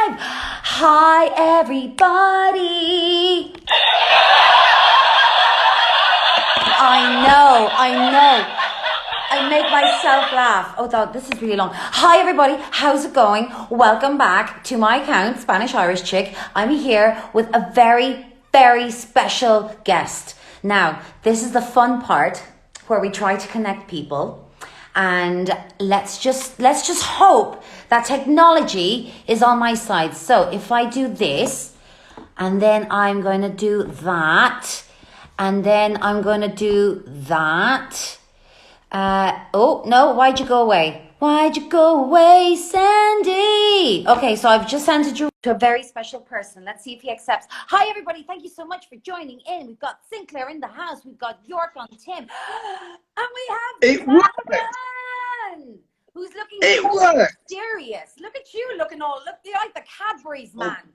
live. Hi, everybody. I know. I make myself laugh. Oh, this is really long. Hi, everybody. How's it going? Welcome back to my account, Spanish Irish Chick. I'm here with a very, very special guest. Now, this is the fun part where we try to connect people. And let's just hope that technology is on my side. So if I do this, and then I'm going to do that, and then I'm going to do that. Oh, no, why'd you go away? Why'd you go away, Sandy? Okay, so I've just sent it to a very special person. Let's see if he accepts. Hi, everybody. Thank you so much for joining in. We've got Sinclair in the house. We've got York on Tim. And we have Darren, who's looking so serious. Look at you looking you're like the Cadbury's man.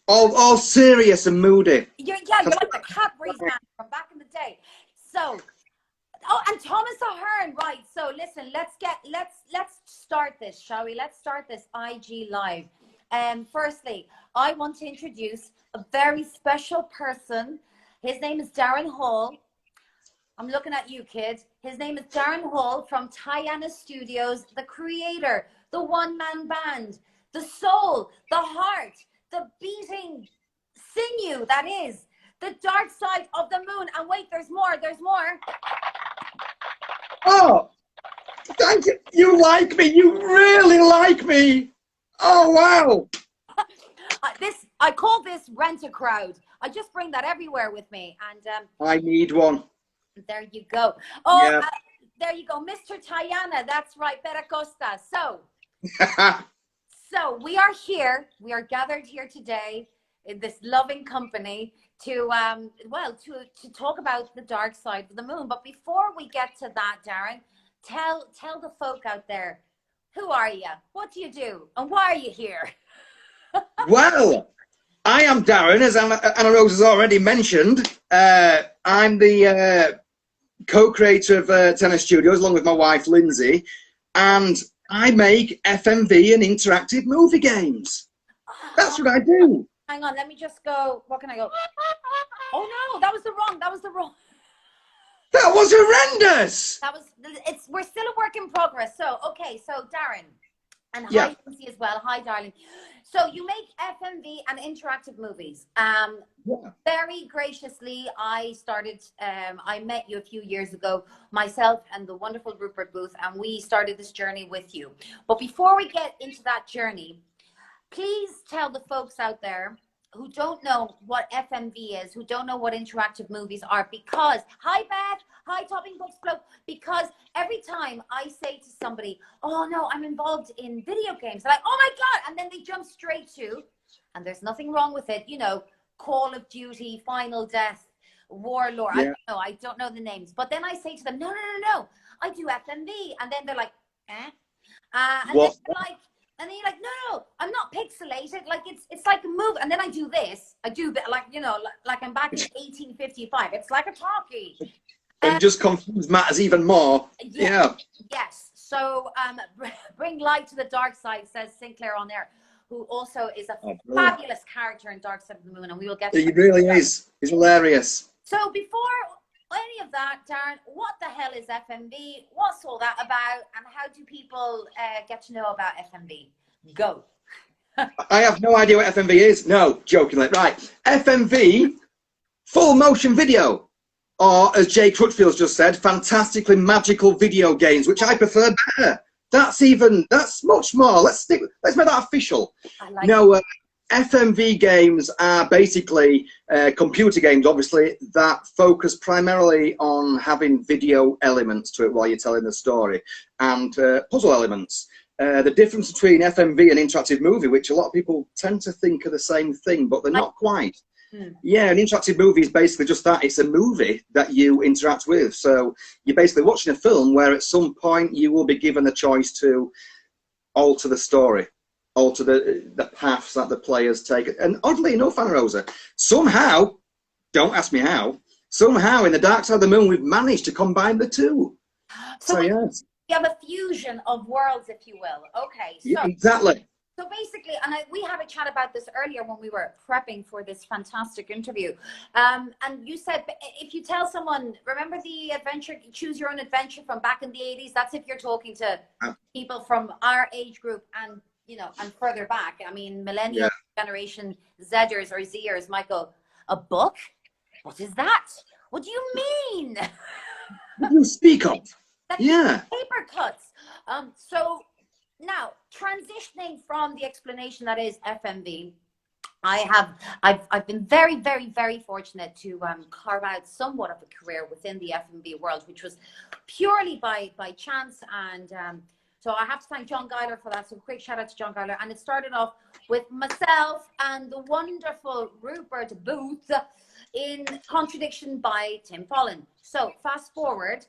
All serious and moody. You're like the Cadbury's man from back in the day. So, and Thomas Ahern, right? So listen, let's start this, shall we? Let's start this IG live. Firstly, I want to introduce a very special person. His name is Darren Hall. I'm looking at you, kid. His name is Darren Hall from Tiana Studios, the creator, the one-man band, the soul, the heart, the beating sinew that is the dark side of the moon. And wait, there's more. Oh, thank you. You like me. You really like me. Oh, wow. I call this rent a crowd. I just bring that everywhere with me. And I need one. There you go. Oh, yeah. There you go. Mr. Tiana. That's right. Peracosta. So we are here. We are gathered here today in this loving company to talk about the dark side of the moon. But before we get to that, Darren, tell the folk out there, who are you? What do you do? And why are you here? Well, I am Darren, as Anarosa has already mentioned. I'm the co-creator of Tiana Studios, along with my wife, Lindsay. And I make FMV and interactive movie games. That's what I do. Hang on, let me just go. What can I go? Oh no, that was the wrong. That was horrendous. We're still a work in progress. So, okay, so Darren, and yeah. Hi Lindsay as well. Hi, darling. So you make FMV and interactive movies. Very graciously, I met you a few years ago, myself and the wonderful Rupert Booth, and we started this journey with you. But before we get into that journey, please tell the folks out there who don't know what FMV is, who don't know what interactive movies are, because, hi Beth, hi Topping Books Club, because every time I say to somebody, oh no, I'm involved in video games, they're like, oh my God, and then they jump straight to, and there's nothing wrong with it, you know, Call of Duty, Final Death, Warlord, yeah. I don't know the names, but then I say to them, no, I do FMV, and then they're like, eh? And then they're like, and then you're like, no, I'm not pixelated. Like it's like a move. And then I do this. I do that, like, you know, like I'm back in 1855. It's like a talkie. And just confuse matters even more. Yeah. Yes. So bring light to the dark side, says Sinclair on there, who also is a fabulous character in Dark Side of the Moon, and we will get to He really is. He's hilarious. So before any of that, Darren, what the hell is FMV? What's all that about? And how do people get to know about FMV? Go. I have no idea what FMV is. No, jokingly. Right. FMV, full motion video. Or, as Jay Crutchfield's just said, fantastically magical video games, which I prefer better. That's much more. Let's make that official. FMV games are basically computer games, obviously, that focus primarily on having video elements to it while you're telling the story, and puzzle elements. The difference between FMV and interactive movie, which a lot of people tend to think are the same thing, but they're not quite. Yeah, an interactive movie is basically just that. It's a movie that you interact with. So you're basically watching a film where at some point you will be given a choice to alter the story, alter the paths that the players take. And oddly enough, Anarosa, somehow, don't ask me how, somehow in the Dark Side of the Moon we've managed to combine the two. So yes. You have a fusion of worlds, if you will. Okay. So yeah, exactly. So basically, and we had a chat about this earlier when we were prepping for this fantastic interview. And you said if you tell someone, remember the adventure, choose your own adventure from back in the 80s? That's if you're talking to people from our age group and, you know, and further back. I mean, millennial generation Zers or Zers might go, a book? What is that? What do you mean? What do you speak of? That's paper cuts. So now, transitioning from the explanation that is FMV, I've been very, very, very fortunate to carve out somewhat of a career within the FMV world, which was purely by chance. And so I have to thank John Guyler for that. So quick shout out to John Guyler. And it started off with myself and the wonderful Rupert Booth in Contradiction by Tim Follin. So fast forward.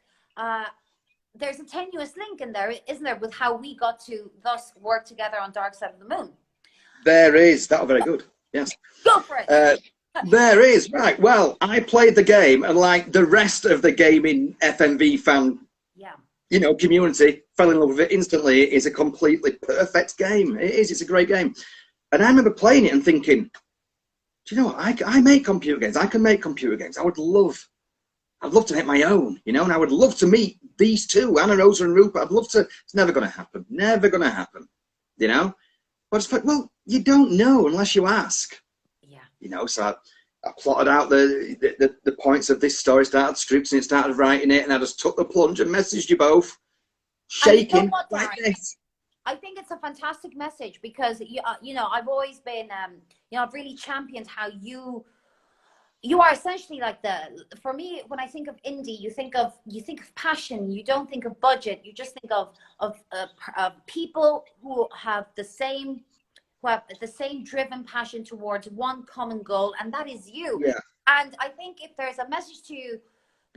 There's a tenuous link in there, isn't there, with how we got to thus work together on Dark Side of the Moon? There is. That was very good. Yes. Go for it. There is. Right. Well, I played the game, and like the rest of the gaming FMV fan, you know, community, fell in love with it instantly. It is a completely perfect game. It is. It's a great game. And I remember playing it and thinking, do you know what? I make computer games. I can make computer games. I'd love to make my own, you know, and I would love to meet these two, Anarosa and Rupert. I'd love to. It's never going to happen. Never going to happen, you know. But it's like, well, you don't know unless you ask. Yeah. You know, so I plotted out the points of this story, started scripting it, started writing it, and I just took the plunge and messaged you both, shaking you know what, like this. I think it's a fantastic message because, you know, I've always been, you know, I've really championed how you are essentially like for me, when I think of indie, you think of passion. You don't think of budget. You just think of people who have the same driven passion towards one common goal, and that is you. Yeah. And I think if there's a message to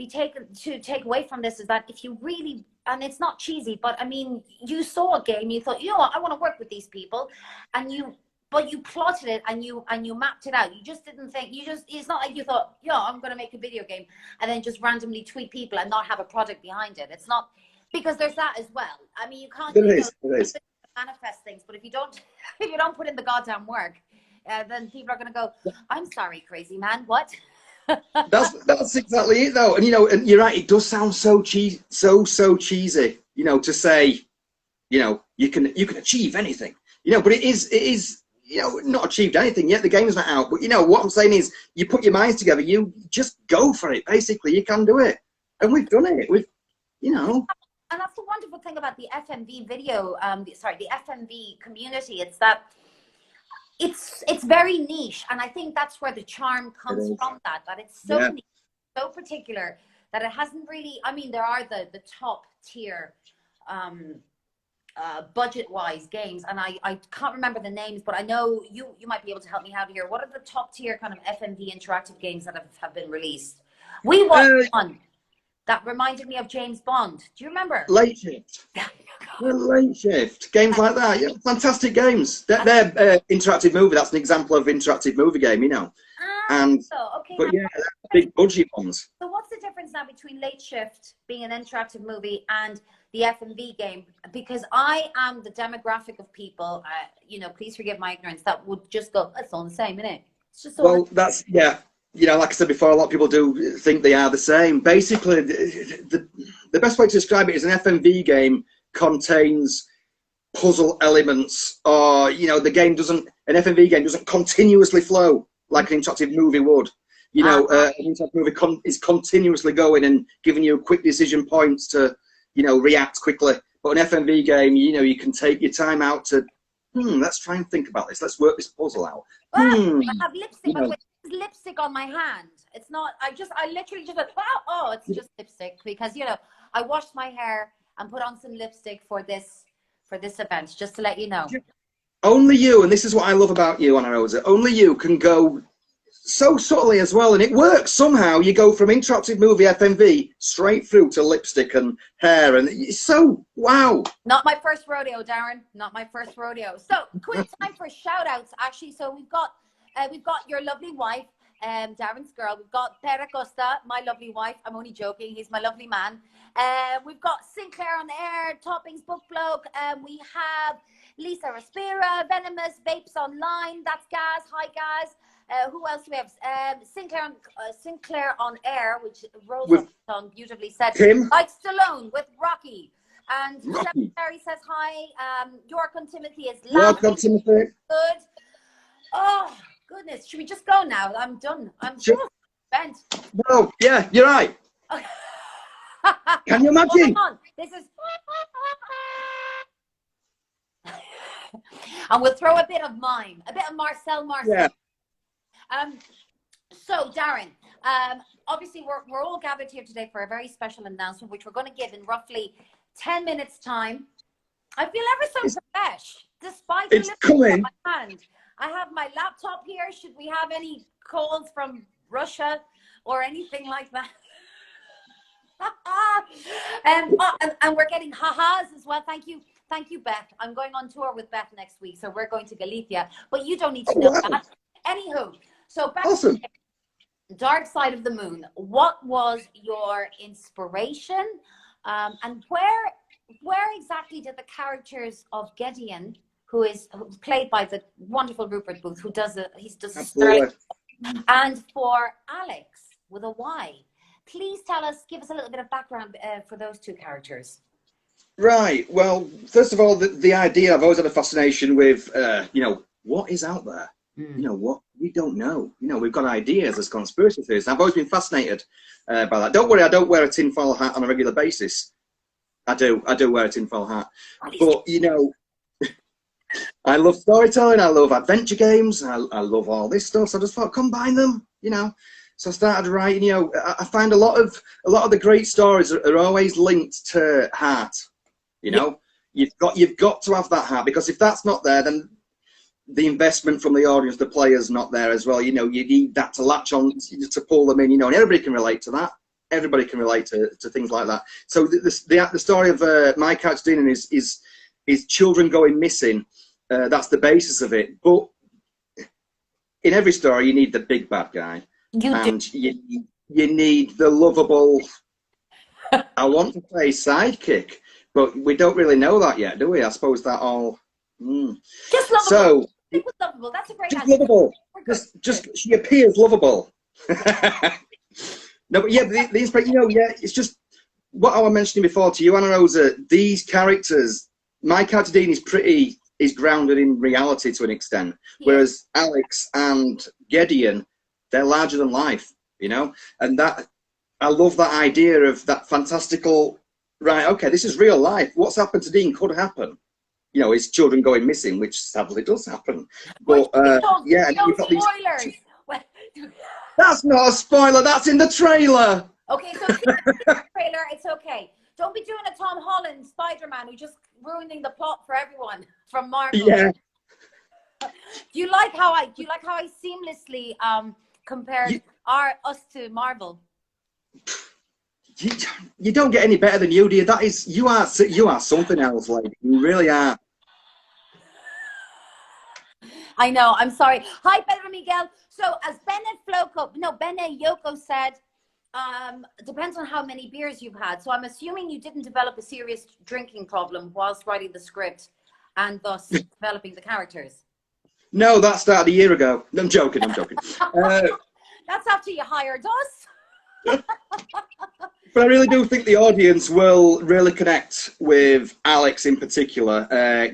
take away from this is that if you really, and it's not cheesy, but I mean, you saw a game, you thought, you know what, I want to work with these people, but you plotted it and you mapped it out. You just didn't think, it's not like you thought, I'm going to make a video game and then just randomly tweet people and not have a product behind it. It's not, because there's that as well. I mean, you can't manifest things, but if you don't put in the goddamn work, then people are going to go, I'm sorry, crazy man, what? That's exactly it though. And you know, and you're right, it does sound so cheesy, so cheesy, you know, to say, you know, you can achieve anything, you know, but it is, you know, not achieved anything yet. The game's not out. But, you know, what I'm saying is you put your minds together. You just go for it, basically. You can do it. And we've done it. We've, you know. And that's the wonderful thing about the FMV video, the FMV community. It's that it's very niche. And I think that's where the charm comes from, that it's so niche, so particular, that it hasn't really, I mean, there are the top tier budget-wise games, and I can't remember the names, but I know you might be able to help me out here. What are the top tier kind of FMV interactive games that have been released? We watched one that reminded me of James Bond. Do you remember? Late Shift. Late Shift. Games like that. Yeah, fantastic games. They're interactive movie. That's an example of interactive movie game, you know. And but yeah, big budget ones. So what's the difference now between Late Shift being an interactive movie and the FMV game? Because I am the demographic of people, you know, please forgive my ignorance, that would just go, it's all the same, isn't it? It's just all that's, yeah. You know, like I said before, a lot of people do think they are the same. Basically, the best way to describe it is an FMV game contains puzzle elements, or, you know, an FMV game doesn't continuously flow like an interactive movie would. You know, an interactive movie is continuously going and giving you quick decision points to, you know, react quickly. But an FMV game, you know, you can take your time out to, let's try and think about this. Let's work this puzzle out. I have lipstick. You know, lipstick on my hand. It's not, I literally just went, oh, it's just lipstick, because, you know, I washed my hair and put on some lipstick for this event, just to let you know. Only you, and this is what I love about you, Anarosa, only you can go so subtly as well, and it works somehow. You go from interactive movie FMV straight through to lipstick and hair, and it's so wow. Not my first rodeo, Darren. Not my first rodeo. So quick time for shout outs, actually. So we've got your lovely wife, Darren's girl. We've got Pere Costa, my lovely wife. I'm only joking. He's my lovely man. We've got Sinclair on air, Toppings Book Bloke. We have Lisa Respira, Venomous, Vapes Online. That's Gaz. Hi, Gaz. Who else do we have? Sinclair on air, which rolls off the tongue beautifully. Said Tim. like Stallone with Rocky. And Rocky. Terry says hi. York on Timothy is York on laughing. Timothy. Good. Oh goodness, should we just go now? I'm done. I'm bent. No, yeah, you're right. Can you imagine? Hang on. This is. And we'll throw a bit of mime, a bit of Marcel. Yeah. So Darren, obviously we're all gathered here today for a very special announcement, which we're going to give in roughly 10 minutes time. I feel ever so fresh, despite it's coming. My hand. I have my laptop here. Should we have any calls from Russia or anything like that? And we're getting ha-has as well. Thank you, Beth. I'm going on tour with Beth next week, so we're going to Galicia. But you don't need to know that. Anywho, so back awesome. to Dark Side of the Moon. What was your inspiration? And where exactly did the characters of Gideon, who is played by the wonderful Rupert Booth, who does sterling, and for Alex with a Y, please give us a little bit of background for those two characters. Right. Well, first of all, the idea, I've always had a fascination with, what is out there? What we don't know. We've got ideas as conspiracy theories. I've always been fascinated by that. Don't worry, I don't wear a tinfoil hat on a regular basis. I do wear a tinfoil hat. But, I love storytelling. I love adventure games. I love all this stuff. So I just thought, combine them, So I started writing. I find a lot of the great stories are always linked to heart. You've got to have that heart, because if that's not there, then the investment from the audience, the players, not there as well. You need that to latch on, to pull them in. And everybody can relate to that. Everybody can relate to things like that. So the story of My Couch Dealing is children going missing. That's the basis of it. But in every story, you need the big bad guy. You need the lovable, I want to say sidekick, but we don't really know that yet, do we? I suppose that all... Just lovable. So, lovable. That's a great just answer. Lovable. Just she appears lovable. No, but yeah, the inspiration, it's just what I was mentioning before to you, Anarosa. These characters, my character Dean is grounded in reality to an extent, whereas Alex and Gideon, they're larger than life, and that I love that idea of that fantastical. Right, okay, this is real life. What's happened to Dean could happen. His children going missing, which sadly does happen. But yeah, and you've got spoilers. That's not a spoiler. That's in the trailer. Okay, so see the trailer. It's okay. Don't be doing a Tom Holland Spider-Man who just ruining the plot for everyone from Marvel. Yeah. Do you like how I seamlessly compared us to Marvel? You don't get any better than you, dear. You are something else, lady. You really are. I know. I'm sorry. Hi, Pedro Miguel. So, as Bene Yoko said, depends on how many beers you've had. So, I'm assuming you didn't develop a serious drinking problem whilst writing the script and thus developing the characters. No, that started a year ago. I'm joking. That's after you hired us. But I really do think the audience will really connect with Alex in particular.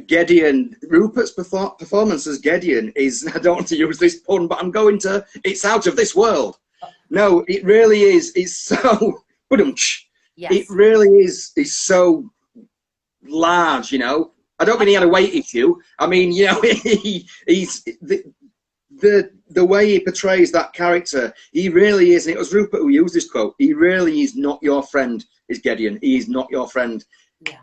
Gideon, Rupert's performance as Gideon is, I don't want to use this pun, but I'm going to, it's out of this world. No, it really is. It's so, yes. It really is so large, I don't mean he had a weight issue. I mean, he's the way he portrays that character, he really is, and it was Rupert who used this quote, he really is not your friend, is Gideon. He is not your friend. Yeah.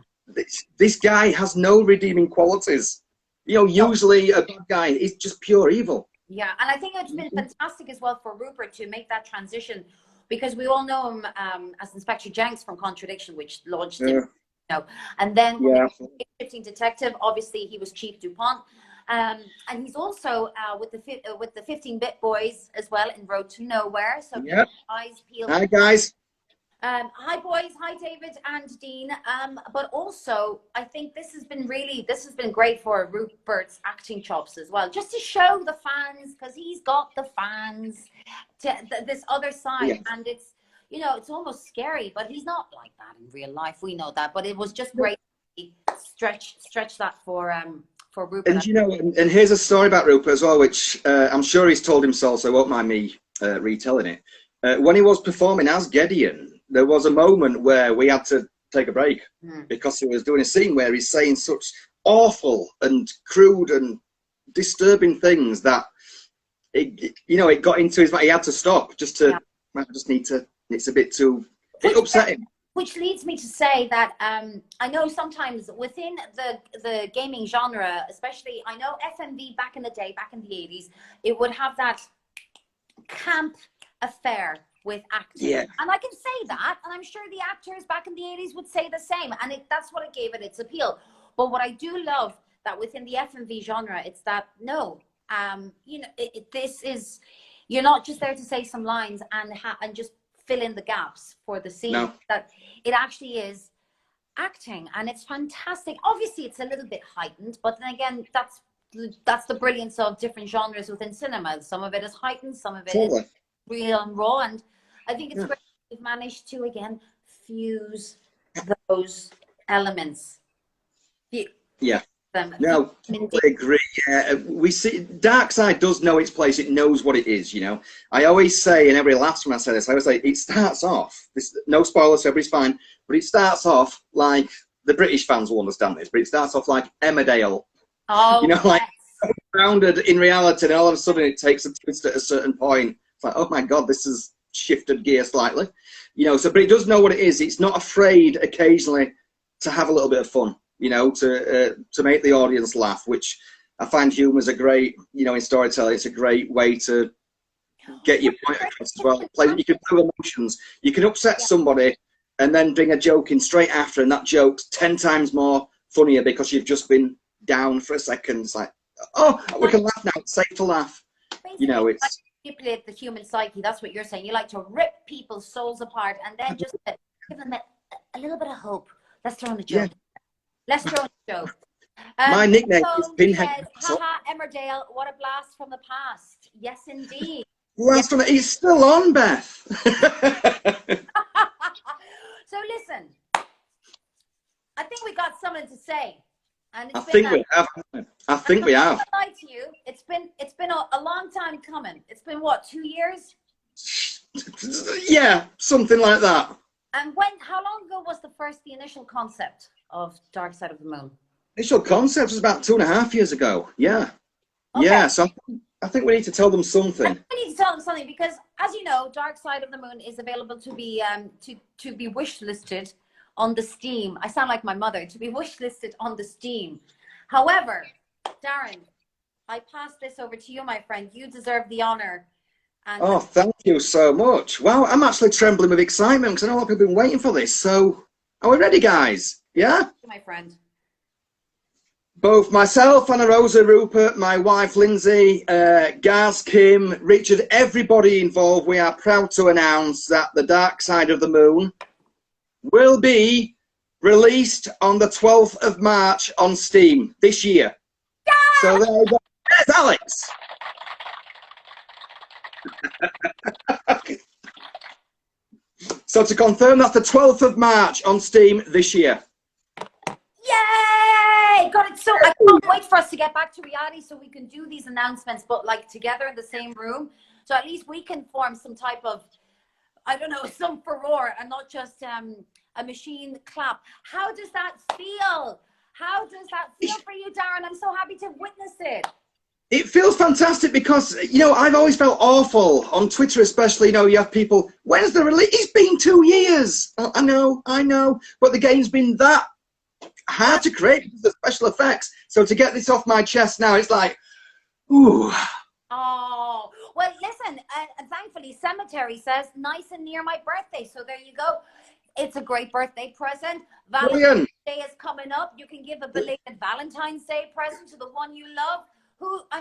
This guy has no redeeming qualities. Usually a bad guy is just pure evil. Yeah, and I think it's been fantastic as well for Rupert to make that transition, because we all know him as Inspector Jenks from Contradiction, which launched him. And then shifting detective, obviously he was Chief DuPont. And he's also with the 15-bit boys as well in Road to Nowhere. So Yep. eyes peeled. Hi, guys. Hi boys, hi David and Dean. But also I think this has been great for Rupert's acting chops as well, just to show the fans, because he's got the fans to this other side. Yeah. And it's, you know, it's almost scary, but he's not like that in real life. We know that, but it was just great to stretch that for Rupert. And you know, and here's a story about Rupert as well, which I'm sure he's told himself, so won't mind me retelling it. When he was performing as Gideon, there was a moment where we had to take a break because he was doing a scene where he's saying such awful and crude and disturbing things that it got into his mind. He had to stop just to. I just need to. It's a bit too. It upset him. Which leads me to say that I know sometimes within the gaming genre, especially, I know FMV back in the day, back in the 80s, it would have that camp affair with acting. Yeah. And I can say that, and I'm sure the actors back in the 80s would say the same, and that's what it gave it its appeal. But what I do love that within the FMV genre, it's that, no, this is, you're not just there to say some lines and just fill in the gaps for the scene. No. That it actually is acting, and it's fantastic. Obviously it's a little bit heightened, but then again, that's the brilliance of different genres within cinema. Some of it is heightened, some of it is real and raw, and I think it's great we've managed to again fuse those elements. Yeah. No, I agree. We see Darkside does know its place. It knows what it is. You know, I always say, and everybody laughs when I say this. I always say it starts off. No spoilers, so everybody's fine. But it starts off like the British fans will understand this. But it starts off like Emmerdale. Oh, you know, like grounded in reality, and all of a sudden it takes a twist at a certain point. It's like, oh my God, this has shifted gear slightly. You know, so but it does know what it is. It's not afraid occasionally to have a little bit of fun. You know, to make the audience laugh, which I find humour is a great, in storytelling, it's a great way to get your point across as well. You can do emotions. You can upset somebody and then bring a joke in straight after, and that joke's 10 times more funnier because you've just been down for a second. It's like, oh, we can laugh now. It's safe to laugh. Basically, it's manipulate the human psyche. That's what you're saying. You like to rip people's souls apart and then just give them a little bit of hope. Let's throw in a joke. Yeah. Let's throw in a joke. My nickname is Pinhead. Haha, Emmerdale, what a blast from the past. Yes, indeed. Last one, he's still on, Beth. So listen, I think we got something to say. And I think we have. I think we have. I lie to you, it's been a long time coming. It's been what, 2 years? Yeah, something like that. And how long ago was the initial concept of Dark Side of the Moon? Initial concept was about 2.5 years ago. Yeah. Okay. Yeah, so I think we need to tell them something. We need to tell them something because, as you know, Dark Side of the Moon is available to be wish listed on the Steam. I sound like my mother, to be wish listed on the Steam. However, Darren, I pass this over to you, my friend. You deserve the honor. And oh, thank you so much. Wow, I'm actually trembling with excitement because I know a lot of people have been waiting for this. So, are we ready, guys? Yeah? My friend. Both myself, Anarosa, Rupert, my wife, Lindsay, Gaz, Kim, Richard, everybody involved, we are proud to announce that The Dark Side of the Moon will be released on the 12th of March on Steam this year. Yeah! So there you go. There's Alex. So to confirm, that's the 12th of March on Steam this year. Yay! God, it's so, I can't wait for us to get back to reality so we can do these announcements, but like together in the same room. So at least we can form some type of, I don't know, some furore and not just a machine clap. How does that feel? How does that feel for you, Darren? I'm so happy to witness it. It feels fantastic because, I've always felt awful on Twitter, especially, you have people, when's the release? It's been 2 years. I know, but the game's been that hard to create because of the special effects. So to get this off my chest now, it's like, ooh. Oh, well, listen, thankfully, Cemetery says, nice and near my birthday. So there you go. It's a great birthday present. Valentine's Day is coming up. You can give a belated Valentine's Day present to the one you love.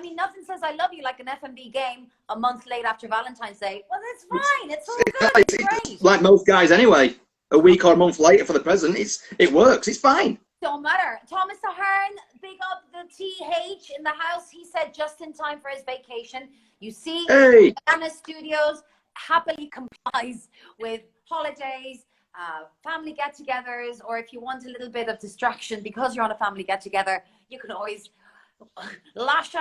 mean, nothing says I love you like an FMB game a month late after Valentine's Day. Well, it's fine. It's all good. It's great. Like most guys anyway. A week or a month later for the present, it works. It's fine. Don't matter. Thomas Ahern, big up the TH in the house. He said just in time for his vacation. You see, hey. Anna Studios happily complies with holidays, family get-togethers, or if you want a little bit of distraction because you're on a family get-together, you can always lash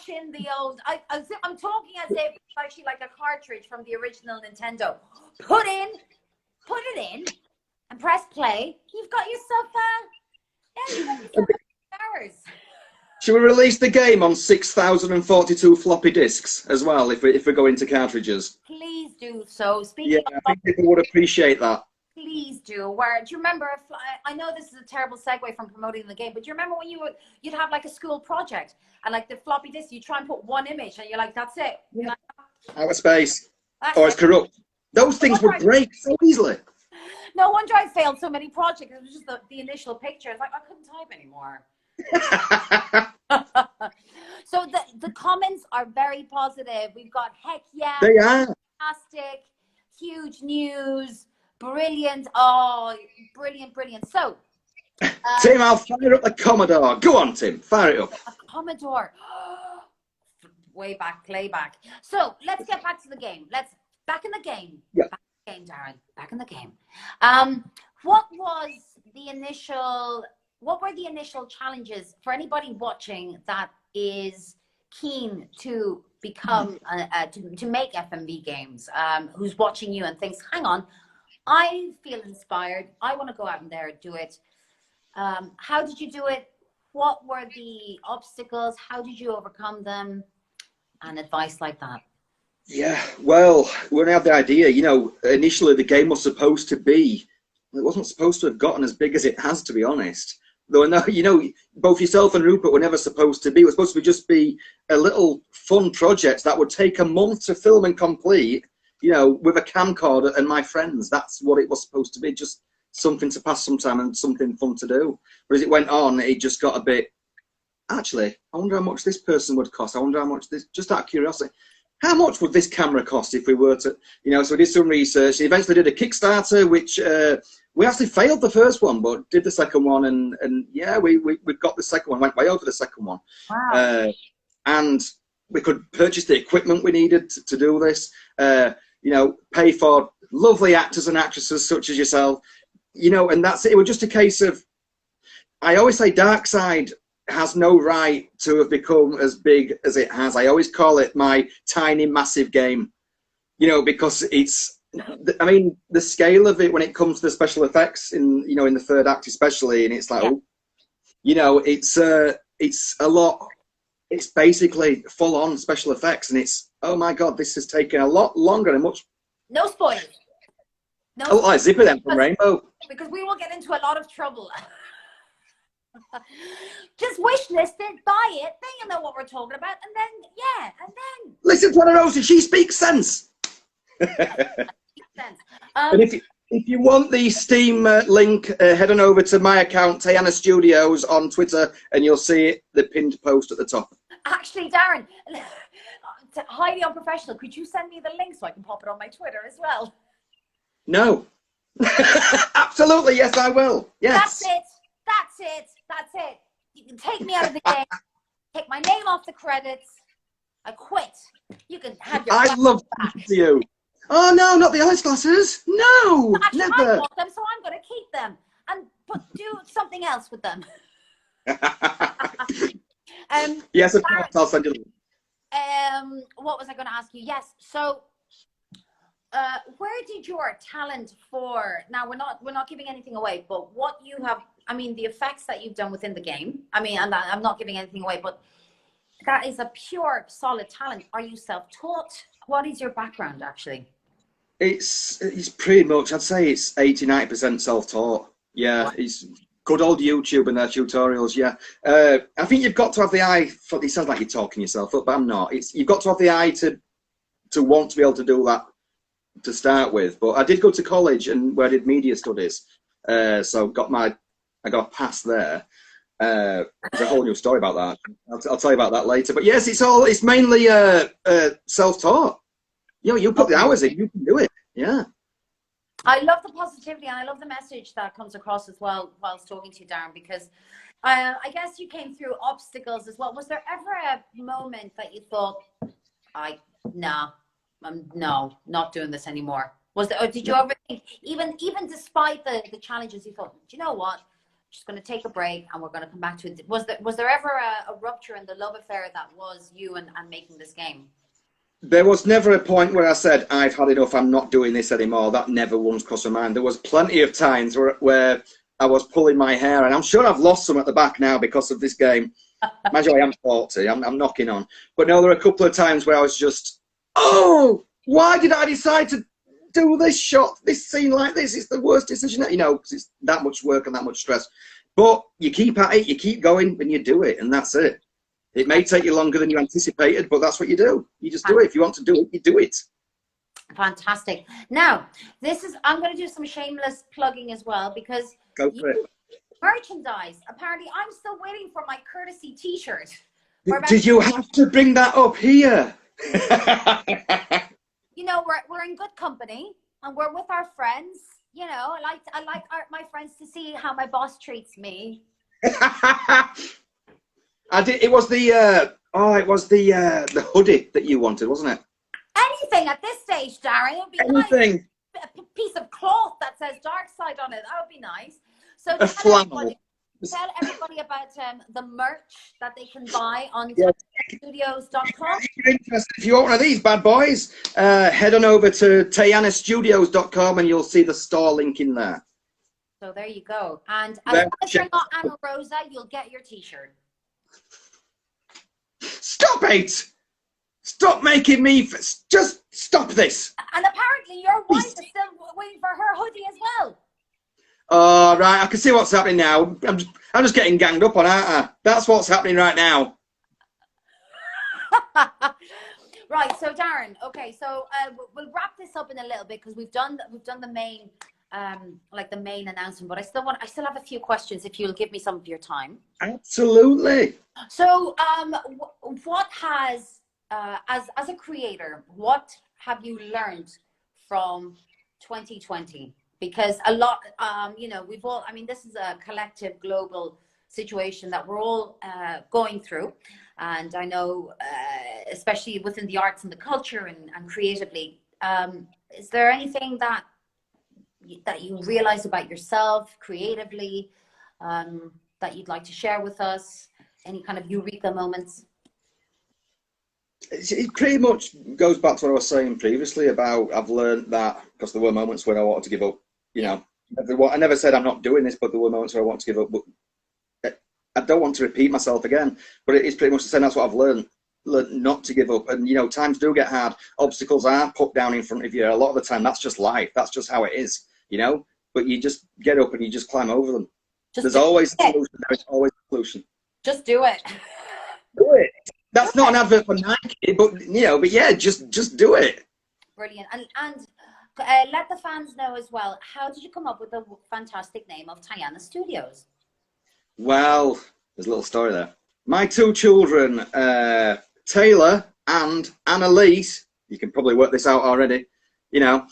in the old. I'm talking as if it's actually like a cartridge from the original Nintendo. Put it in, and press play. You've got yourself hours. Should we release the game on 6,042 floppy disks as well if we go into cartridges? Please do so. Speaking of, I think people would appreciate that. Please do. Do you remember? I know this is a terrible segue from promoting the game, but do you remember when you'd have like a school project and like the floppy disk, you try and put one image and you're like, that's it. Yeah. Like, out of space, or it's corrupt. Those things would break so easily. No wonder I failed so many projects. It was just the initial picture. It's like I couldn't type anymore. So the comments are very positive. We've got heck yeah. They are. Fantastic. Huge news. Brilliant. Oh, brilliant. So. Tim, I'll fire up the Commodore. Go on, Tim. Fire it up. A Commodore. Way back, playback. So let's get back to the game. Back in the game. Yeah. Darren, back in the game. What were the initial challenges for anybody watching that is keen to become to make FMV games, who's watching you and thinks, hang on, I feel inspired, I want to go out in there and do it. How did you do it? What were the obstacles? How did you overcome them? And advice like that. Yeah, well, when I had the idea, initially the game was supposed to be, it wasn't supposed to have gotten as big as it has, to be honest. Though, both yourself and Rupert were never supposed to be. It was supposed to just be a little fun project that would take a month to film and complete, with a camcorder and my friends. That's what it was supposed to be, just something to pass some time and something fun to do. But as it went on, it just got a bit, actually, I wonder how much this person would cost. I wonder how much this, just out of curiosity. How much would this camera cost if we were to, so we did some research. We eventually did a Kickstarter, which we actually failed the first one, but did the second one, and yeah, we got the second one, went way over the second one. Wow. And we could purchase the equipment we needed to do this, pay for lovely actors and actresses such as yourself, and that's it. It was just a case of, I always say Darkside has no right to have become as big as it has. I always call it my tiny, massive game, because it's, I mean, the scale of it when it comes to the special effects in the third act especially, and it's like, it's a lot. It's basically full on special effects, and it's, oh my God, this has taken a lot longer and much. No spoilers. No. Oh, I zip it then from Rainbow. Because we will get into a lot of trouble. Just wish list it, buy it, then you know what we're talking about, and then listen to Anarosa, she speaks sense. And if you want the Steam link, head on over to my account, Tayana Studios on Twitter, and you'll see it, the pinned post at the top. Actually, Darren, highly unprofessional, could you send me the link so I can pop it on my Twitter as well? No. Absolutely, yes, I will. Yes. That's it. You can take me out of the game, take my name off the credits. I quit. You can have your I love back. To you. Oh no, not the ice glasses. No, actually, never. I want them, so I'm going to keep them and do something else with them. Yes, of course. I'll send you. What was I going to ask you? Yes. So, where did your talent for? Now we're not giving anything away, but what you have. I mean, the effects that you've done within the game. I mean, and I'm not giving anything away, but that is a pure, solid talent. Are you self-taught? What is your background, actually? It's pretty much, I'd say it's 80–90% self-taught. Yeah, what? It's good old YouTube and their tutorials, yeah. I think you've got to have the eye for, it sounds like you're talking yourself up, but I'm not. You've got to have the eye to want to be able to do that to start with. But I did go to college and where I did media studies. So I got a pass there. There's a whole new story about that. I'll tell you about that later. But yes, it's mainly self-taught. You know, you put the hours in, you can do it. Yeah. I love the positivity, and I love the message that comes across as well whilst talking to you, Darren, because I guess you came through obstacles as well. Was there ever a moment that you thought, no, not doing this anymore? Was there, or did you ever think, even despite the challenges, you thought, do you know what? I'm just going to take a break and we're going to come back to it. Was there ever a rupture in the love affair that was you and making this game? There was never a point where I said, I've had enough, I'm not doing this anymore. That never once crossed my mind. There was plenty of times where I was pulling my hair, and I'm sure I've lost some at the back now because of this game. Imagine I am 40, I'm knocking on. But no, there were a couple of times where I was just, oh, why did I decide to do this shot, this scene like this? It's the worst decision, you know, because it's that much work and that much stress. But you keep at it, you keep going, and you do it, and that's it. It may take you longer than you anticipated, but that's what you do. You just do it. If you want to do it, you do it. Fantastic. Now, I'm going to do some shameless plugging as well, because go for it. Merchandise. Apparently, I'm still waiting for my courtesy T-shirt. Did you have to bring that up here? You know, we're in good company, and we're with our friends. You know, I like my friends to see how my boss treats me. It was the hoodie that you wanted, wasn't it? Anything at this stage, Darren. It would be anything. Nice. A piece of cloth that says Dark Side on it. That would be nice. So tell everybody about the merch that they can buy on TayanaStudios.com. If you want one of these bad boys, head on over to TayanaStudios.com and you'll see the store link in there. So there you go. And as long as you're not Anarosa, you'll get your T-shirt. Stop it! Stop making me... Just stop this. And apparently your wife is still waiting for her hoodie as well. Oh, right. I can see what's happening now. I'm just getting ganged up on, aren't I? That's what's happening right now. Right. So, Darren, okay. So we'll wrap this up in a little bit because we've done the main, the main announcement. But I still have a few questions if you'll give me some of your time. Absolutely. So, what has as a creator, what have you learned from 2020? Because a lot, you know, this is a collective global situation that we're all going through. And I know, especially within the arts and the culture and creatively, is there anything that you realize about yourself creatively that you'd like to share with us? Any kind of eureka moments? It pretty much goes back to what I was saying previously about I've learned that because there were moments when I wanted to give up. You know, I never said I'm not doing this, but there were moments where I want to give up. But I don't want to repeat myself again. But it is pretty much the same. That's what I've learned not to give up. And, you know, times do get hard. Obstacles are put down in front of you. A lot of the time, that's just life. That's just how it is, you know. But you just get up and you just climb over them. There's always a solution. There's always a solution. Just do it. Do it. That's not an advert for Nike, but, you know, but yeah, just do it. Brilliant. And let the fans know as well, how did you come up with the fantastic name of Tayana Studios? Well, there's a little story there. My two children, Taylor and Annalise, you can probably work this out already, you know.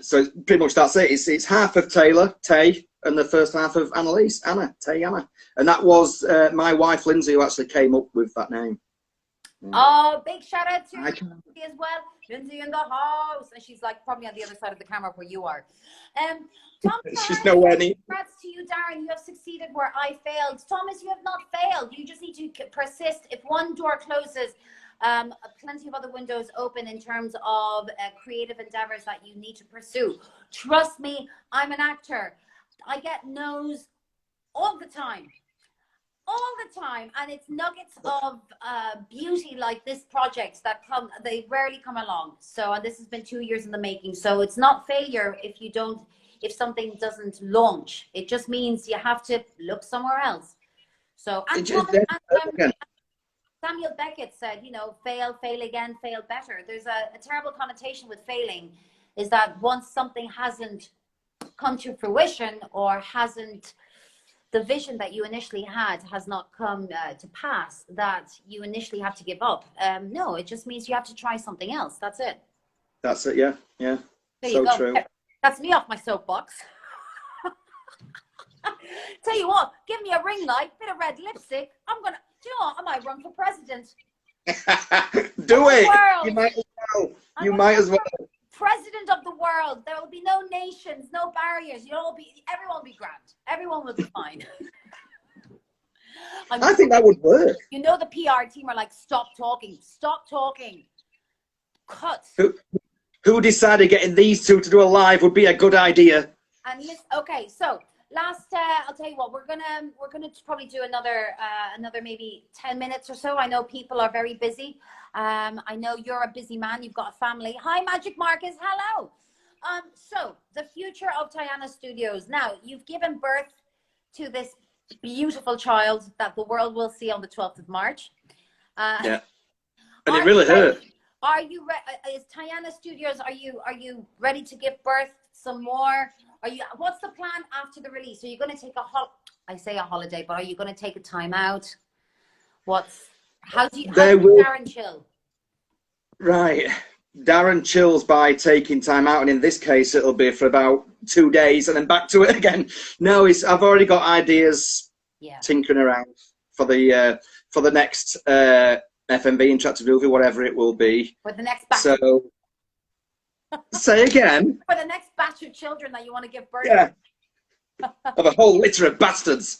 So pretty much that's it. It's half of Taylor, Tay, and the first half of Annalise, Anna, Tayana. And that was my wife, Lindsay, who actually came up with that name. Oh, big shout out to Lindsay as well. Lindsay in the house. And she's like probably on the other side of the camera where you are. Tom, she's nowhere near. Congrats to you, Darren. You have succeeded where I failed. Thomas, you have not failed. You just need to persist. If one door closes, plenty of other windows open in terms of creative endeavors that you need to pursue. Trust me, I'm an actor. I get no's all the time. All the time, and it's nuggets of beauty like this project that they rarely come along. So, and this has been 2 years in the making. So it's not failure if something doesn't launch. It just means you have to look somewhere else. So, and Samuel Beckett said, you know, fail again, fail better. There's a terrible connotation with failing, is that once something hasn't come to fruition or hasn't, the vision that you initially had has not come to pass, that you initially have to give up. No, it just means you have to try something else. That's it. That's it. Yeah, yeah. There So you go. true. That's me off my soapbox. Tell you what, give me a ring light, bit of red lipstick. I'm gonna. Do you know what? I might run for president. Do it. You might as well. You might as well. President of the world. There will be no nations, no barriers. Everyone will be grand. Everyone will be fine. I think that would work. You know, the PR team are like, stop talking, cut. Who decided getting these two to do a live would be a good idea? And okay, so last, I'll tell you what, we're gonna probably do another maybe 10 minutes or so. I know people are very busy. I know you're a busy man. You've got a family. Hi, Magic Marcus. Hello. So the future of Tiana Studios. Now, you've given birth to this beautiful child that the world will see on the 12th of March. Yeah. And it really hurt. Are you is Tiana Studios, are you ready to give birth some more? What's the plan after the release? Are you going to take I say a holiday, but are you going to take a time out? How do Darren chill? Right. Darren chills by taking time out, and in this case it'll be for about 2 days and then back to it again. No, I've already got ideas tinkering around for the next FMV, interactive movie, whatever it will be. For the next batch. So say again. For the next batch of children that you want to give birth to. Of a whole litter of bastards.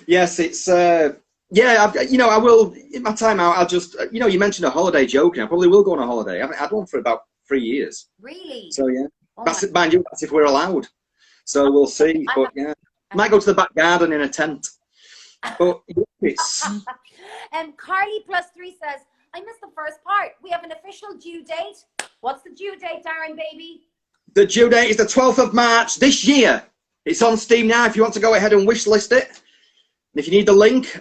Yes, it's I will in my time out. I'll just you mentioned a holiday joking. I probably will go on a holiday. I haven't had one for about 3 years. Really? So yeah, mind you, that's if we're allowed. So we'll see. But yeah, might go to the back garden in a tent. But it's. Carly +3 says, I missed the first part. We have an official due date. What's the due date, Darren, baby? The due date is the 12th of March this year. It's on Steam now if you want to go ahead and wish list it. And if you need the link,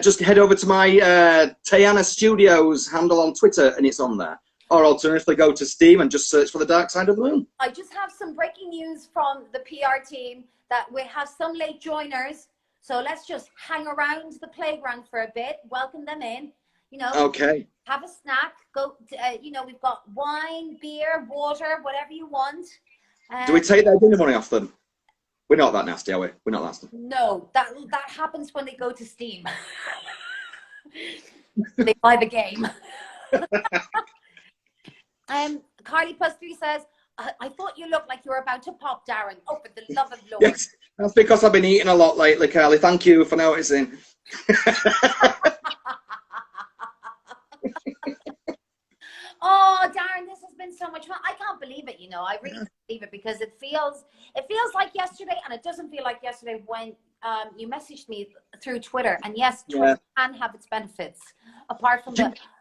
just head over to my Tiana Studios handle on Twitter and it's on there. Or alternatively, go to Steam and just search for The Dark Side of the Moon. I just have some breaking news from the PR team that we have some late joiners. So let's just hang around the playground for a bit, welcome them in, Okay. Have a snack, go, we've got wine, beer, water, whatever you want. Do we take their dinner money off them? We're not that nasty, are we? We're not nasty. No, that happens when they go to Steam. They buy the game. Carly +3 says, I thought you looked like you were about to pop, Darren. Oh, for the love of Lord. Yes, that's because I've been eating a lot lately, Carly. Thank you for noticing. Oh, Darren, this has been so much fun. I can't believe it, I really can't believe it because it feels like yesterday, and it doesn't feel like yesterday when you messaged me through Twitter. And yes, Twitter can have its benefits. Apart from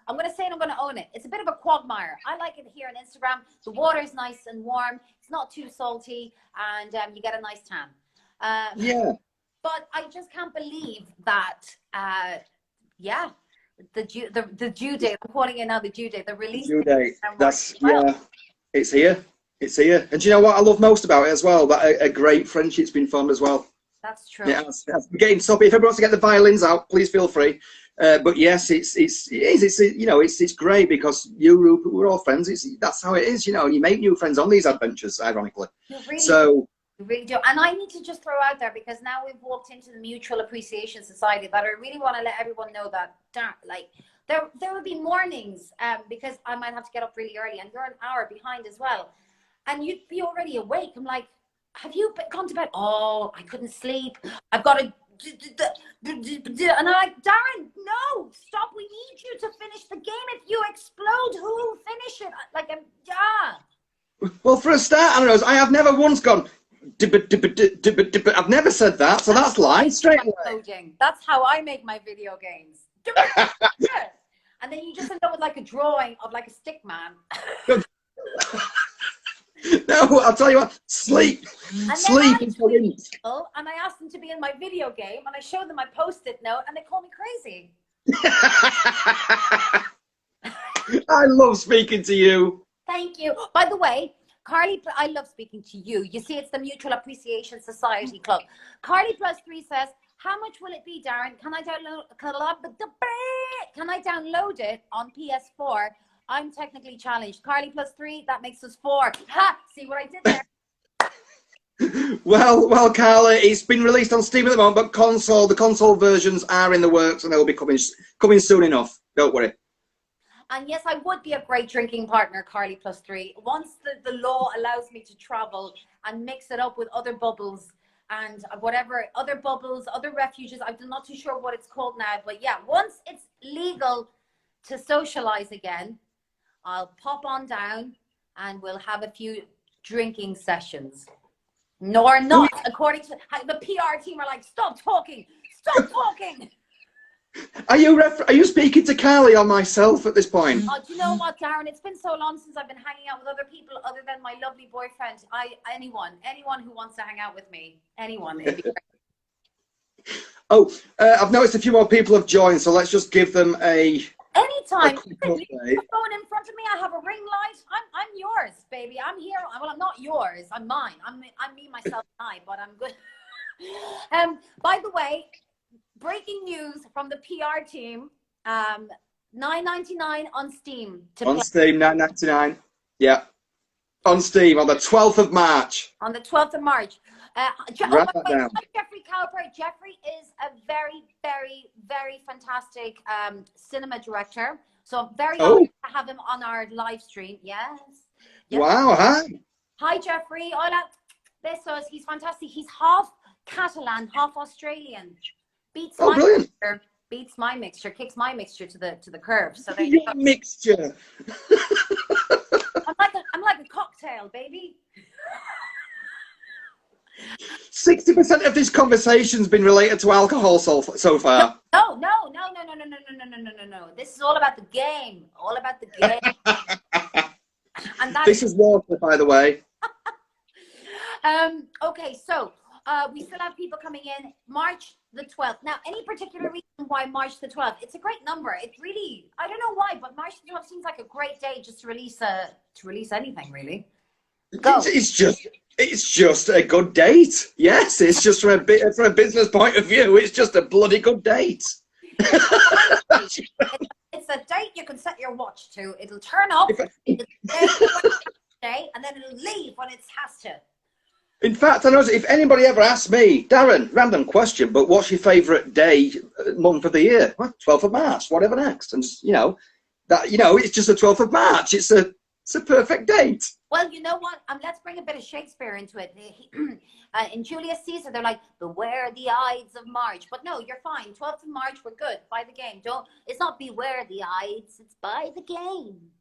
I'm going to say it, I'm going to own it. It's a bit of a quagmire. I like it here on Instagram. The water is nice and warm. It's not too salty, and you get a nice tan. But I just can't believe that, the due date, I'm calling it now the due date, the release due date. It's here. It's here. And do you know what I love most about it as well? That a great friendship's been formed as well. That's true. Yeah, we're getting soppy. If everyone wants to get the violins out, please feel free. But yes, it's great because Rupert, we're all friends. That's how it is, and you make new friends on these adventures, ironically. You really do. And I need to just throw out there, because now we've walked into the Mutual Appreciation Society, that I really want to let everyone know that, there will be mornings, because I might have to get up really early, and you're an hour behind as well. And you'd be already awake. I'm like, have you gone to bed? Oh, I couldn't sleep. I've got to... And I'm like, Darren, no, stop. We need you to finish the game. If you explode, who will finish it? Well, for a start, Anarosa, I have never once gone... I've never said that, so that's lying straight away. That's how I make my video games. And then you just end up with like a drawing of like a stick man. No, I'll tell you what, sleep. Sleep is brilliant. And I asked them to be in my video game, and I showed them my post-it note, and they call me crazy. I love speaking to you. Thank you. By the way, Carly, I love speaking to you. You see, it's the Mutual Appreciation Society Club. Carly +3 says, How much will it be, Darren? Can I download it on PS4? I'm technically challenged. Carly +3, that makes us 4. Ha! See what I did there? Well, Carla, it's been released on Steam at the moment, but the console versions are in the works, and they'll be coming soon enough. Don't worry. And yes, I would be a great drinking partner, Carly +3. Once the law allows me to travel and mix it up with other bubbles and whatever, other bubbles, other refuges, I'm not too sure what it's called now. But yeah, once it's legal to socialize again, I'll pop on down and we'll have a few drinking sessions. Nor not, according to the PR team are like, stop talking, stop talking. Are you speaking to Carly or myself at this point? Oh, do you know what, Darren? It's been so long since I've been hanging out with other people other than my lovely boyfriend. Anyone who wants to hang out with me, anyone. It'd be great. Oh, I've noticed a few more people have joined, so let's just give them Anytime. Leave the phone in front of me. I have a ring light. I'm yours, baby. I'm here. Well, I'm not yours. I'm mine. I'm me, myself, and I. But I'm good. By the way, breaking news from the PR team. $9.99 on Steam. Steam, $9.99. Yeah. On Steam on the 12th of March. On the 12th of March. Write that down. Jeffrey Cowper. Jeffrey is a very, very, very fantastic cinema director. So I'm very honored to have him on our live stream. Yes. Wow, hi. Hi, Jeffrey. Hola. Besos. He's fantastic. He's half Catalan, half Australian. Brilliant. Mixture, beats my mixture, kicks my mixture to the curb. So there your mixture. I'm like a cocktail, baby. 60% of this conversation's been related to alcohol so far. No. This is all about the game. All about the game. And this is water, by the way. Okay, so we still have people coming in. March the 12th. Now, any particular reason why March the 12th? It's a great number. It really, I don't know why, but March the 12th seems like a great day just to release anything, really. Go. It's just a good date. Yes, it's just from a business point of view, it's just a bloody good date. It's a date you can set your watch to. It'll turn up, and then it'll leave when it has to. In fact, I know if anybody ever asks me, Darren, random question, but what's your favourite day, month of the year? Well, 12th of March, whatever next. And it's just the 12th of March. It's a perfect date. Well, you know what? Let's bring a bit of Shakespeare into it. In Julius Caesar, they're like, beware the Ides of March. But no, you're fine. 12th of March, we're good. By the game. It's not beware the Ides, it's by the game.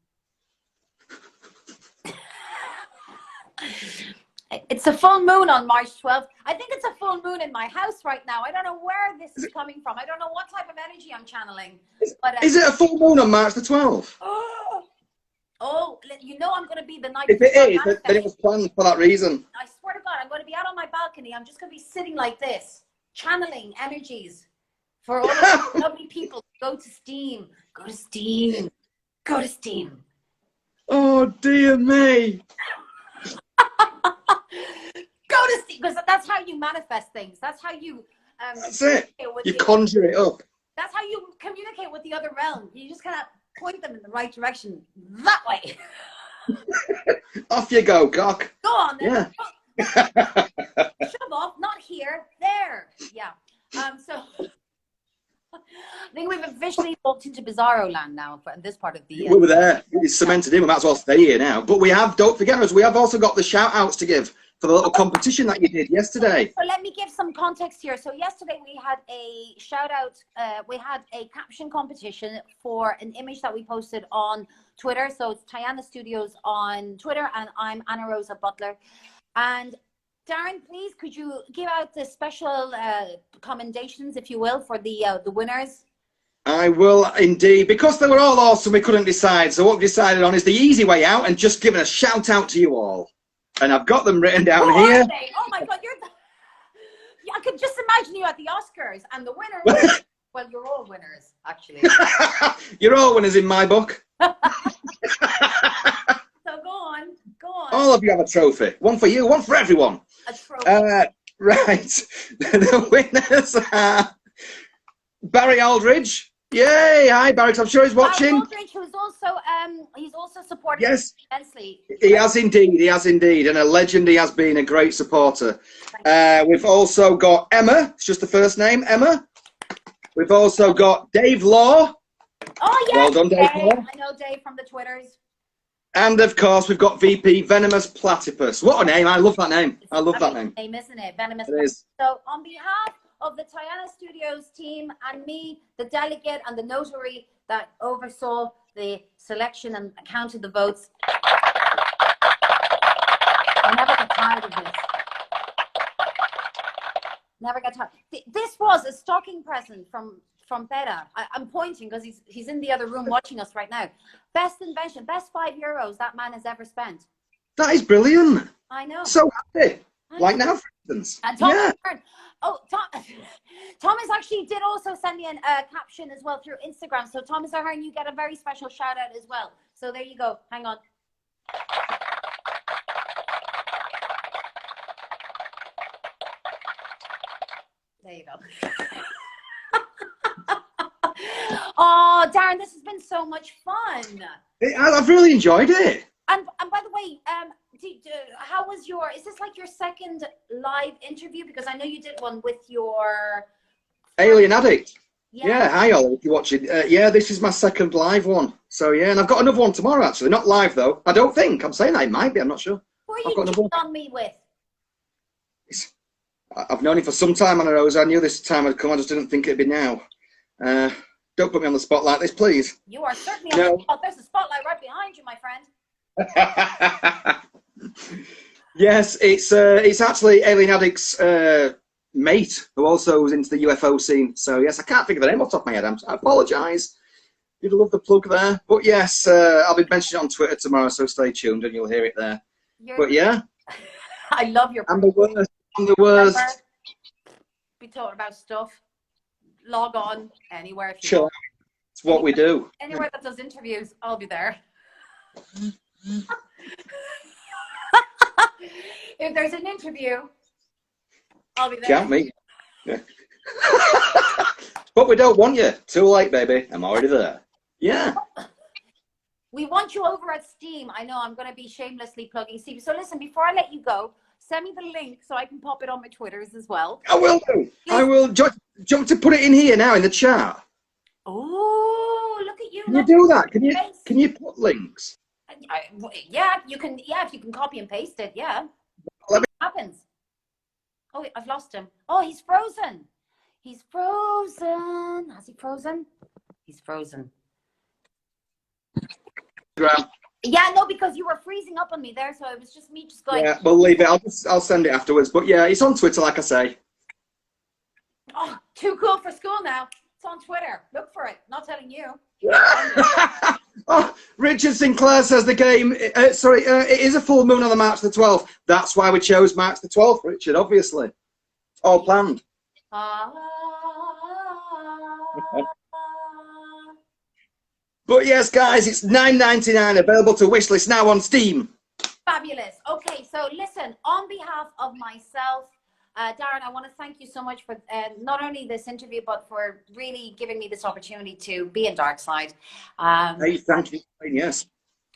It's a full moon on March 12th. I think it's a full moon in my house right now. I don't know where this is coming from. I don't know what type of energy I'm channeling. But, is it a full moon on March the 12th? Oh, you know I'm going to be the night. If it is, then it was planned for that reason. I swear to God, I'm going to be out on my balcony. I'm just going to be sitting like this, channeling energies for all the lovely people. Go to Steam. Go to Steam. Go to Steam. Oh, dear me. Go to Steam, because that's how you manifest things. That's how you... that's it. You conjure it up. That's how you communicate with the other realm. You just kind of point them in the right direction. That way. Off you go, cock. Go on then. Yeah. Shove off, not here, there. Yeah. So I think we've officially walked into Bizarro land now for this part of the year. We were there. It's cemented in. We might as well stay here now. But don't forget us, we have also got the shout outs to give for the little competition that you did yesterday. So let me give some context here. So yesterday we had a shout out, we had a caption competition for an image that we posted on Twitter. So it's Tiana Studios on Twitter and I'm Anarosa Butler. And Darren, please, could you give out the special commendations, if you will, for the winners? I will indeed. Because they were all awesome, we couldn't decide. So what we decided on is the easy way out and just giving a shout out to you all. And I've got them written down here. Oh my God, I could just imagine you at the Oscars and the winner. Well, you're all winners, actually. You're all winners in my book. So go on. All of you have a trophy. One for you, one for everyone. A trophy. Right. The winners are Barry Aldridge. Yay! Hi, Barry. I'm sure he's watching. Barry Aldridge, who's also he's also supported Yes, immensely. he has indeed. He has indeed, and a legend. He has been a great supporter. We've also got Emma. It's just the first name, Emma. We've also got Dave Law. Oh yeah. Well done, Dave Law. I know Dave from the Twitters. And of course, we've got VP Venomous Platypus. What a name! I love that name. I love that name. Name, isn't it? Venomous. It is. So, on behalf of the Tiana Studios team and me, the delegate and the notary that oversaw the selection and counted the votes, I never get tired of this. Never get tired. This was a stocking present from Beta. I'm pointing because he's in the other room watching us right now. Best invention, best €5 that man has ever spent. That is brilliant. I know. So happy. Like now, for instance. And Thomas, Thomas actually did also send me a caption as well through Instagram. So Thomas Ahern, you get a very special shout out as well. So there you go. Hang on. There you go. Oh, Darren, this has been so much fun. I've really enjoyed it. And by the way, how was is this like your second live interview? Because I know you did one with your... Alien Addict. Yeah, hi Ollie, if you're watching. Yeah, this is my second live one. So yeah, and I've got another one tomorrow actually. Not live though. I don't think. I'm saying it might be, I'm not sure. Who are you cheating on me with? I've known it for some time, Anarosa. I knew this time would come. I just didn't think it'd be now. Don't put me on the spot like this, please. You are certainly on the spot. There's a spotlight right behind you, my friend. Yes, it's actually Alien Addict's mate who also was into the UFO scene. So yes, I can't think of the name off the top of my head. I apologise. You'd love the plug there, but yes, I'll be mentioning it on Twitter tomorrow, so stay tuned and you'll hear it there. But yeah, I love your. I'm the worst. I'm the worst. Be talking about stuff. Log on anywhere. If you Chill. It's what we do. Anywhere that does interviews, I'll be there. If there's an interview, I'll be there. Count me. Yeah. But we don't want you. Too late, baby. I'm already there. Yeah. We want you over at Steam. I know I'm going to be shamelessly plugging Steam. So listen, before I let you go, send me the link so I can pop it on my Twitters as well. I will do. I will. Do you want to put it in here now in the chat? Oh, look at you. Can you do that? Can you put links? Yeah, you can. Yeah, if you can copy and paste it. Yeah. What happens? Oh, I've lost him. Oh, he's frozen. He's frozen. Has he frozen? He's frozen. Yeah, no, because you were freezing up on me there, so it was just me just going. Yeah, we'll leave it. I'll send it afterwards. But yeah, it's on Twitter, like I say. Oh, too cool for school now. It's on Twitter. Look for it. Not telling you. Oh, Richard Sinclair says the game. It is a full moon on the March the 12th. That's why we chose March the 12th, Richard. Obviously, all planned. But yes, guys, it's $9.99 available to wishlist now on Steam. Fabulous. Okay, so listen, on behalf of myself, Darren, I want to thank you so much for not only this interview, but for really giving me this opportunity to be in Darkside. Hey, thank you. Yes.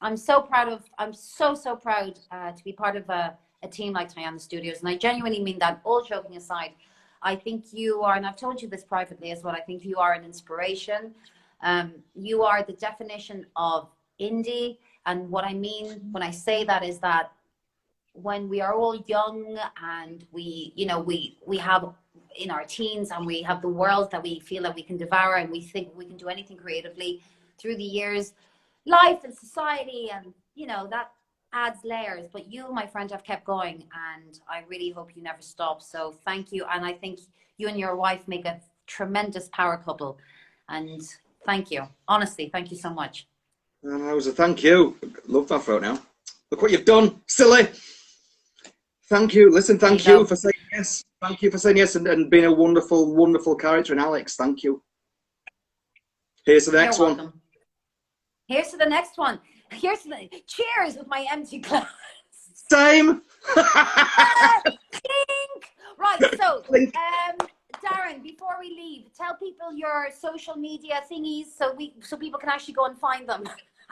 I'm so proud I'm so proud to be part of a team like Tiana Studios. And I genuinely mean that, all joking aside. I think you are, and I've told you this privately as well, I think you are an inspiration. You are the definition of indie. And what I mean when I say that is that when we are all young and we have in our teens and we have the world that we feel that we can devour and we think we can do anything creatively through the years, life and society and, that adds layers. But you, my friend, have kept going and I really hope you never stop. So thank you. And I think you and your wife make a tremendous power couple. And thank you. Honestly, thank you so much. Thank you. Love that throat now. Look what you've done, silly. Thank you. Listen, thank you for saying yes. Thank you for saying yes and being a wonderful, wonderful character. And Alex, thank you. Here's the next one. Here's to the next one. Cheers with my empty glass. Same. Clink. Right. right, so Link. Darren, before we leave, tell people your social media thingies so people can actually go and find them.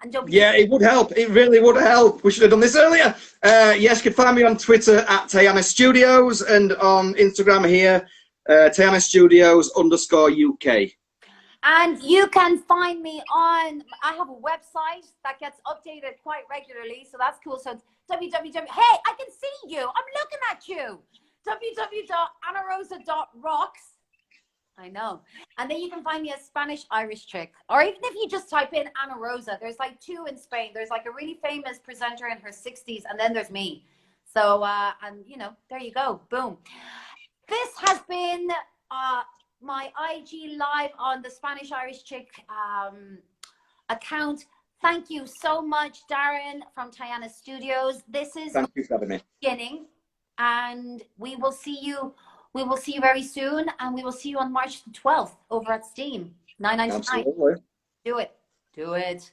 And don't be Yeah, it would help. It really would help. We should have done this earlier. Yes, you can find me on Twitter at Tayana Studios and on Instagram here, Tayana Studios _UK. And you can find me on, I have a website that gets updated quite regularly, so that's cool. So it's www, hey, I can see you. I'm looking at you. www.anarosa.rocks. I know. And then you can find me a Spanish Irish chick. Or even if you just type in Anarosa, there's like 2 in Spain. There's like a really famous presenter in her 60s, and then there's me. So, and you know, there you go. Boom. This has been my IG live on the Spanish Irish Chick account. Thank you so much, Darren from Tayana Studios. This is Thank you for having me. Beginning, and we will see you. We will see you very soon, and we will see you on March the 12th over at Steam. $9.99. Absolutely. Do it. Do it.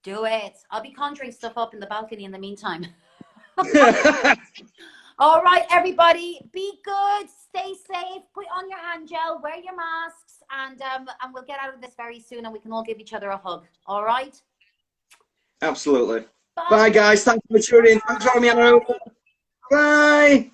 Do it. I'll be conjuring stuff up in the balcony in the meantime. All right, everybody, be good, stay safe, put on your hand gel, wear your masks, and we'll get out of this very soon, and we can all give each other a hug. All right? Absolutely. Bye, Bye guys. Thanks for tuning in. Thanks for having me on. Bye.